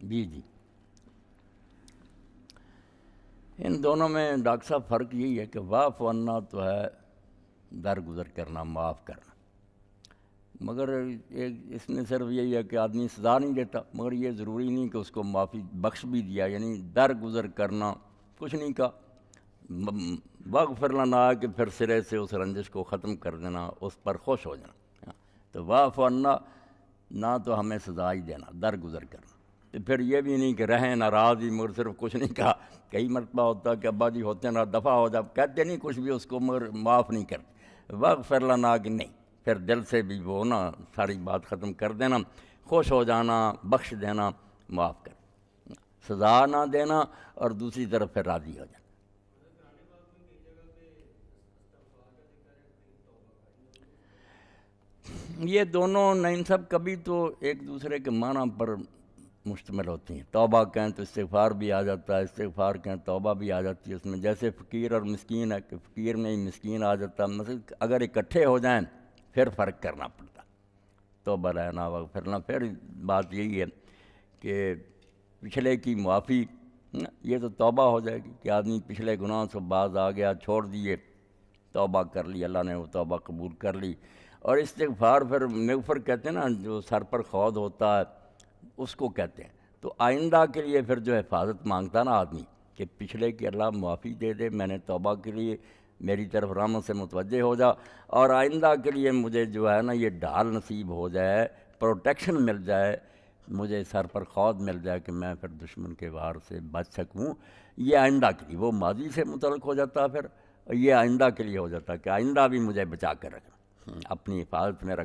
جی ان دونوں میں ڈاکٹر صاحب فرق یہی ہے کہ واف ورنا تو ہے درگزر کرنا، معاف کرنا، مگر اس میں صرف یہی ہے کہ آدمی سزا نہیں دیتا، مگر یہ ضروری نہیں کہ اس کو معافی بخش بھی دیا، یعنی درگزر کرنا کچھ نہیں کہا، واغفر لنا کہ پھر سرے سے اس رنجش کو ختم کر دینا، اس پر خوش ہو جانا. تو واعف عنا نہ تو ہمیں سزا ہی دینا، درگزر کرنا. تو پھر یہ بھی نہیں کہ رہیں ناراض ہی مگر صرف کچھ نہیں کہا. کئی مرتبہ ہوتا کہ ابا جی ہوتے نا دفع ہو جا، کہتے نہیں کچھ بھی اس کو مگر معاف نہیں کرتے. واغفر لنا کہ نہیں، پھر دل سے بھی وہ نا ساری بات ختم کر دینا، خوش ہو جانا، بخش دینا، معاف کر، سزا نہ دینا اور دوسری طرف پھر راضی ہو جانا. یہ دونوں نہیں سب کبھی تو ایک دوسرے کے معنی پر مشتمل ہوتی ہیں. توبہ کہیں تو استغفار بھی آ جاتا ہے، استغفار کہیں توبہ بھی آ جاتی ہے اس میں. جیسے فقیر اور مسکین ہے کہ فقیر میں ہی مسکین آ جاتا ہے. مثلا اگر اکٹھے ہو جائیں پھر فرق کرنا پڑتا. توبہ رہنا پھرنا، پھر بات یہی ہے کہ پچھلے کی معافی، یہ تو توبہ ہو جائے گی کہ آدمی پچھلے گناہ سے باز آ گیا، چھوڑ دیے، توبہ کر لی، اللہ نے وہ توبہ قبول کر لی. اور استغفار پھر مغفر کہتے ہیں نا، جو سر پر خود ہوتا ہے اس کو کہتے ہیں. تو آئندہ کے لیے پھر جو حفاظت مانگتا نا آدمی کہ پچھلے کی اللہ معافی دے دے، میں نے توبہ کے لیے میری طرف رحمت سے متوجہ ہو جا، اور آئندہ کے لیے مجھے جو ہے نا یہ ڈھال نصیب ہو جائے، پروٹیکشن مل جائے، مجھے سر پر خود مل جائے کہ میں پھر دشمن کے وار سے بچ سکوں. یہ آئندہ کے لیے، وہ ماضی سے متعلق ہو جاتا ہے، پھر یہ آئندہ کے لیے ہو جاتا ہے کہ آئندہ بھی مجھے بچا کر رکھنا، اپنی حفاظت میں رکھ